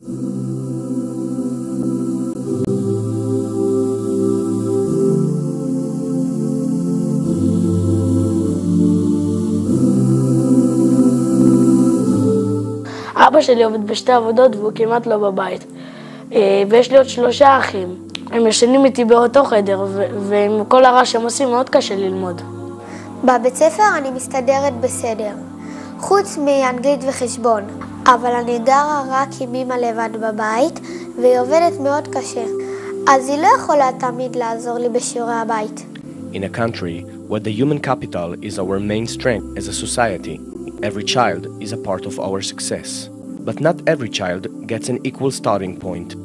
אבא שלי עובד בשתי עבודות והוא כמעט לא בבית. ויש לי עוד 3 אחים. הם ישנים איתי באותו חדר, ועם כל הרעש שהם עושים מאוד קשה ללמוד. בבית ספר אני מסתדרת בסדר, חוץ מאנגלית וחשבון. אבל אני גרה רק עם אמא לבד בבית, והיא עובדת מאוד קשה. אז היא לא יכולה תמיד לעזור לי בשיעורי הבית. In a country where the human capital is our main strength as a society, every child is a part of our success. But not every child gets an equal starting point.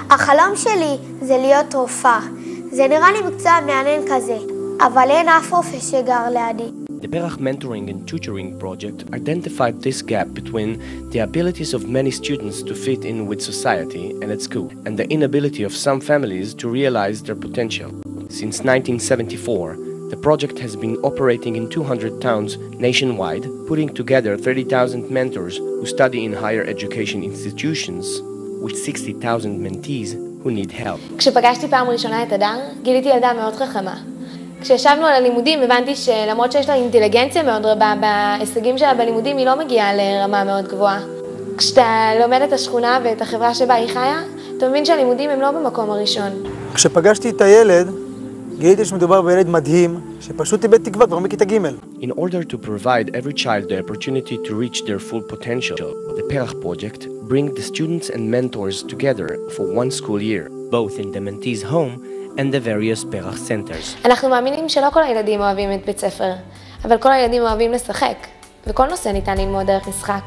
החלום שלי זה להיות רופאה. זה נראה לי מקצוע מעניין כזה, אבל אין אף רופא שגר לידי. The Perach Mentoring and Tutoring Project identified this gap between the abilities of many students to fit in with society and at school, and the inability of some families to realize their potential. Since 1974, the project has been operating in 200 towns nationwide, putting together 30,000 mentors who study in higher education institutions, with 60,000 mentees who need help. כשפגשתי פעם ראשונה את הדר, גיליתי ילדה מאוד חכמה. כשישבנו על הלימודים הבנתי שלמרות שיש לה אינטליגנציה מאוד רבה, בהישגים שלה בלימודים היא לא מגיעה לרמה מאוד גבוהה. כשאתה לומד את השכונה ואת החברה שבה היא חיה, אתה מבין שהלימודים הם לא במקום הראשון. כשפגשתי את הילד, גיליתי שמדובר בילד מדהים, שפשוט איבד תקווה כבר מכיתה ג'. In order to provide every child the opportunity to reach their full potential, the Perach project brings the students and mentors together for one school year, both in the mentee's home and the various Perach centers. אנחנו מאמינים שלא כל הילדים אוהבים את בית ספר, אבל כל הילדים אוהבים לשחק, וכל נושא ניתן ללמוד דרך משחק.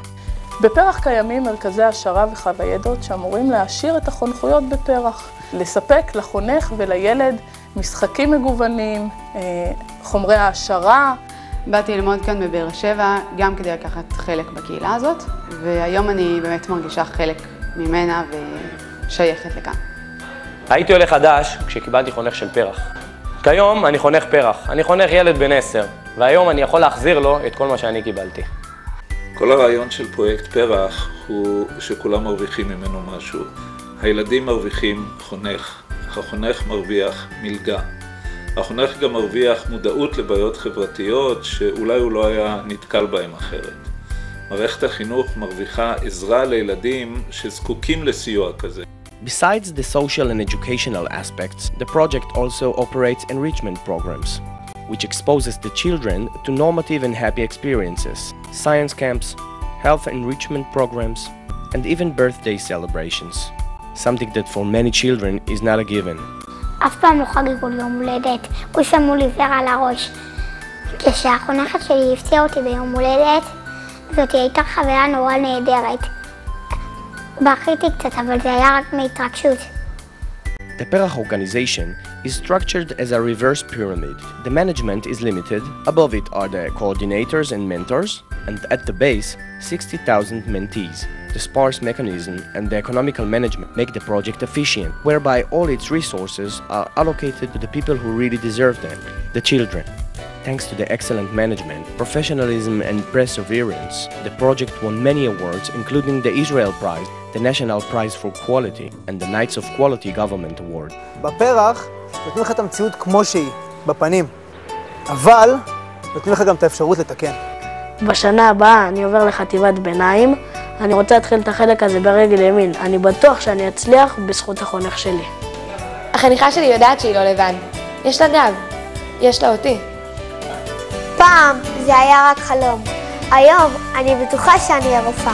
בפרח קיימים מרכזי העשרה וחוויידות שאמורים להעשיר את החונכויות בפרח, לספק לחונך ולילד משחקים מגוונים, חומרי העשרה. באתי ללמוד כאן בבאר שבע גם כדי לקחת חלק בקהילה הזאת, והיום אני באמת מרגישה חלק ממנה ושייכת לכאן. הייתי עולה חדש כשקיבלתי חונך של פרח. כיום אני חונך פרח, אני חונך ילד בן 10, והיום אני יכול להחזיר לו את כל מה שאני קיבלתי. כל הרעיון של פרויקט פרח הוא שכולם מרוויחים ממנו משהו. הילדים מרוויחים חונך, החונך מרוויח מלגה. החונך גם מרוויח מודעות לבעיות חברתיות שאולי הוא לא היה נתקל בהם אחרת. מערכת החינוך מרוויחה עזרה לילדים שזקוקים לסיוע כזה. Besides the social and educational aspects, the project also operates enrichment programs, which exposes the children to normative and happy experiences, science camps, health enrichment programs, and even birthday celebrations, something that for many children is not a given. אף פעם לא חגגו לי יום הולדת, הוא שמו לי זר על הראש. כשהחונכת שלי הפתיעה אותי ביום הולדת, זאת הייתה חוויה נורא נהדרת. בכיתי קצת, אבל זה היה רק מהתרגשות. The Perach organization is structured as a reverse pyramid. The management is limited. Above it are the coordinators and mentors, and at the base, 60,000 mentees. The sparse mechanism and the economical management make the project efficient, whereby all its resources are allocated to the people who really deserve them, the children. Thanks to the excellent management, professionalism and perseverance, the project won many awards, including the Israel Prize, the National Prize for Quality, and the Knights of Quality Government Award. בפרח נותנים לך את המציאות כמו שהיא, בפנים, אבל נותנים לך גם את האפשרות לתקן. בשנה הבאה אני עובר לחטיבת ביניים, אני רוצה להתחיל את החלק הזה ברגל ימין. אני בטוח שאני אצליח בזכות החונך שלי. החניכה שלי יודעת שהיא לא לבד. יש לה גב, יש לה אותי. פעם זה היה רק חלום, היום אני בטוחה שאני הרופאה.